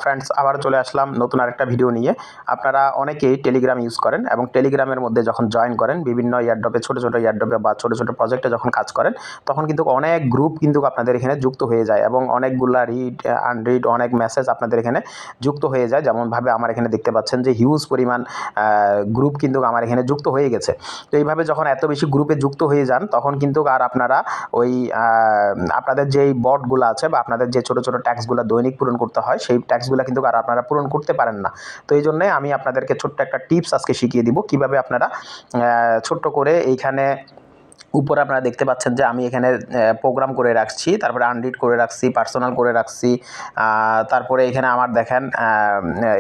Friends, আবার চলে আসলাম নতুন আরেকটা ভিডিও নিয়ে। আপনারা অনেকেই টেলিগ্রাম ইউজ করেন এবং টেলিগ্রামের মধ্যে যখন জয়েন করেন বিভিন্ন এয়ারড্রপে, ছোটো এয়ারড্রপে বা ছোটো প্রজেক্টে যখন কাজ করেন, তখন কিন্তু অনেক গ্রুপ কিন্তু আপনাদের এখানে যুক্ত হয়ে যায় এবং অনেকগুলা রিড আনরিড অনেক মেসেজ আপনাদের এখানে যুক্ত হয়ে যায়। যেমনভাবে আমার এখানে দেখতে পাচ্ছেন যে হিউজ পরিমাণ গ্রুপ কিন্তু আমার এখানে যুক্ত হয়ে গেছে। তো এইভাবে যখন এত বেশি গ্রুপে যুক্ত হয়ে যান, তখন কিন্তু আর আপনারা ওই আপনাদের যেই বটগুলো আছে বা আপনাদের যে ছোটো ট্যাক্সগুলো দৈনিক পূরণ করতে হয়, সেই ট্যাক্সগুলো কিন্তু আর আপনারা পূরণ করতে পারেন না। তো এই জন্যে আমি আপনাদেরকে ছোট্ট একটা টিপস আজকে শিখিয়ে দিব কিভাবে আপনারা ছোট্ট করে এইখানে উপরে আপনারা দেখতে পাচ্ছেন যে আমি এখানে প্রোগ্রাম করে রাখছি, তারপরে আনরিড করে রাখছি, পার্সোনাল করে রাখছি। তারপরে এখানে আমার দেখেন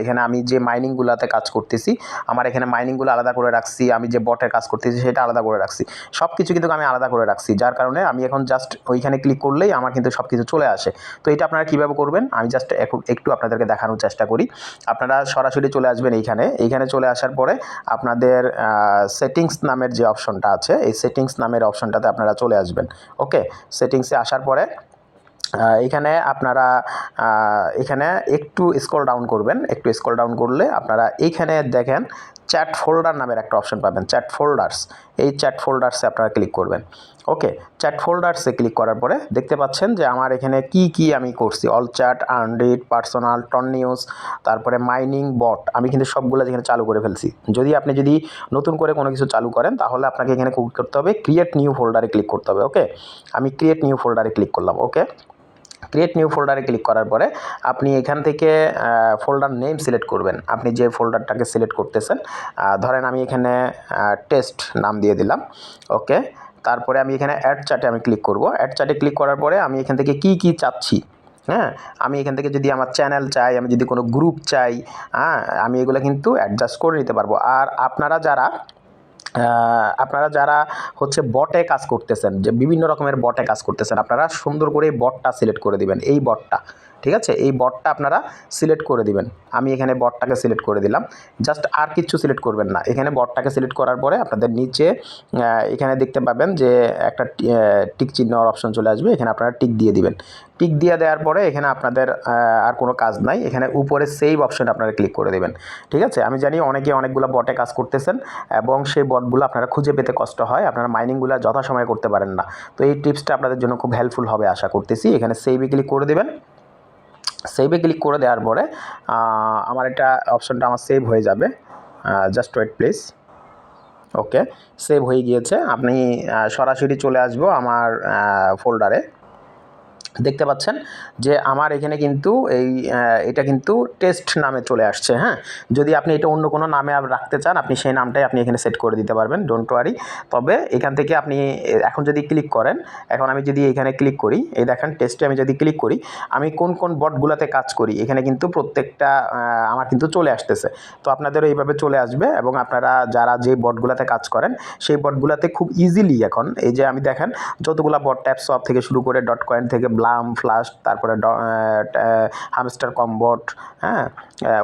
এখানে আমি যে মাইনিংগুলোতে কাজ করতেছি, আমার এখানে মাইনিংগুলো আলাদা করে রাখছি, আমি যে বটের কাজ করতেছি সেটা আলাদা করে রাখছি। সব কিছু কিন্তু আমি আলাদা করে রাখছি, যার কারণে আমি এখন জাস্ট ওইখানে ক্লিক করলেই আমার কিন্তু সব কিছু চলে আসে। তো এটা আপনারা কীভাবে করবেন আমি জাস্ট একটু আপনাদেরকে দেখানোর চেষ্টা করি। আপনারা সরাসরি চলে আসবেন এইখানে চলে আসার পরে আপনাদের সেটিংস নামের যে অপশনটা আছে, এই সেটিংস নামের অপশনটাতে আপনারা চলে আসবেন। ওকে, সেটিংসে আসার পরে এখানে আপনারা এখানে একটু স্ক্রল ডাউন করবেন। একটু স্ক্রল ডাউন করলে আপনারা এইখানে দেখেন চ্যাট ফোল্ডার নামের একটা অপশন পাবেন, চ্যাট ফোল্ডার্স। এই চ্যাট ফোল্ডার্সে আপনারা ক্লিক করবেন। ওকে, চ্যাট ফোল্ডার্সে ক্লিক করার পরে দেখতে পাচ্ছেন যে আমার এখানে কি আমি করছি, all chat, unread, personal, TON news, তারপরে মাইনিং, বট, আমি কিন্তু সবগুলো এখানে চালু করে ফেলছি। আপনি যদি নতুন করে কোনো কিছু চালু করেন, তাহলে আপনাকে এখানে করতে হবে ক্রিয়েট নিউ ফোল্ডারে ক্লিক করতে হবে। ওকে, আমি ক্রিয়েট নিউ ফোল্ডারে ক্লিক করলাম। ওকে, ক্রিয়েট নিউ ফোল্ডারে ক্লিক করার পরে আপনি এখান থেকে ফোল্ডার নেম সিলেক্ট করবেন। আপনি যে ফোল্ডারটাকে সিলেক্ট করতেছেন, ধরেন আমি এখানে টেস্ট নাম দিয়ে দিলাম। ওকে, তারপরে আমি এখানে অ্যাড চ্যাটে আমি ক্লিক করব। অ্যাড চ্যাটে ক্লিক করার পরে আমি এখান থেকে কি চাচ্ছি, হ্যাঁ, আমি এখান থেকে যদি আমার চ্যানেল চাই, আমি যদি কোনো গ্রুপ চাই, আমি এগুলো কিন্তু অ্যাডজাস্ট করে নিতে পারবো। আর আপনারা যারা হচ্ছে বটে কাজ করতেছেন, যে বিভিন্ন রকমের বটে কাজ করতেছেন, আপনারা সুন্দর করে এই বটটা সিলেক্ট করে দিবেন। এই বটটা, ঠিক আছে, এই বটটা আপনারা সিলেক্ট করে দিবেন। আমি এখানে বটটাকে সিলেক্ট করে দিলাম, জাস্ট আর কিছু সিলেক্ট করবেন না। এখানে বটটাকে সিলেক্ট করার পরে আপনাদের নিচে এখানে দেখতে পাবেন যে একটা টিক চিহ্নর অপশন চলে আসবে, এখানে আপনারা টিক দিয়ে দিবেন। টিক দিয়ে দেওয়ার পরে এখানে আপনাদের আর কোনো কাজ নাই, এখানে উপরে সেভ অপশন আপনারা ক্লিক করে দেবেন। ঠিক আছে, আমি জানি অনেকগুলো বটে কাজ করতেছেন এবং সেই বটগুলো আপনারা খুঁজে পেতে কষ্ট হয়, আপনারা মাইনিংগুলো যথাসময়ে করতে পারেন না। তো এই টিপসটা আপনাদের জন্য খুব হেল্পফুল হবে আশা করতেছি। এখানে সেভে ক্লিক করে দেবেন। সেভে ক্লিক করে দেওয়ার পরে আমার এটা অপশনটা আমার সেভ হয়ে যাবে। Just wait please. Okay, save হয়ে গিয়েছে। আপনি সরাসরি চলে আসবো আমার ফোল্ডারে। দেখতে পাচ্ছেন যে আমার এখানে কিন্তু এটা কিন্তু টেস্ট নামে চলে আসছে। হ্যাঁ, যদি আপনি এটা অন্য কোনো নামে রাখতে চান, আপনি সেই নামটাই আপনি এখানে সেট করে দিতে পারবেন, ডোন্ট ওয়ারি। তবে এখান থেকে আপনি এখন যদি ক্লিক করেন, এখন আমি যদি এখানে ক্লিক করি, এই দেখেন টেস্টে আমি যদি ক্লিক করি, আমি কোন বটগুলোতে কাজ করি এখানে কিন্তু প্রত্যেকটা আমার কিন্তু চলে আসতেছে। তো আপনাদেরও এইভাবে চলে আসবে এবং আপনারা যারা যে বটগুলোতে কাজ করেন, সেই বটগুলোতে খুব ইজিলি এখন এই যে আমি দেখেন যতগুলো বট, ট্যাপসপ থেকে শুরু করে ডট কয়েন থেকে ব্লাম, ফ্লাশ, তারপরে হামস্টার কম্বট, হ্যাঁ,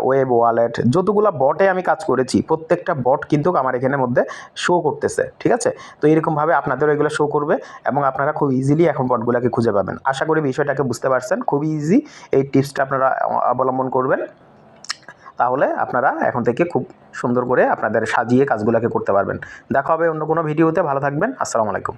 ওয়েব ওয়ালেট, যতগুলো বটে আমি কাজ করেছি প্রত্যেকটা বট কিন্তু আমার এখানের মধ্যে শো করতেছে। ঠিক আছে, তো এরকমভাবে আপনাদেরও এগুলো শো করবে এবং আপনারা খুব ইজিলি এখন বটগুলোকে খুঁজে পাবেন। আশা করি বিষয়টাকে বুঝতে পারছেন, খুবই ইজি। এই টিপসটা আপনারা অবলম্বন করবেন, তাহলে আপনারা এখন থেকে খুব সুন্দর করে আপনাদের সাজিয়ে কাজগুলোকে করতে পারবেন। দেখা হবে অন্য কোনো ভিডিওতে। ভালো থাকবেন। আসসালামু আলাইকুম।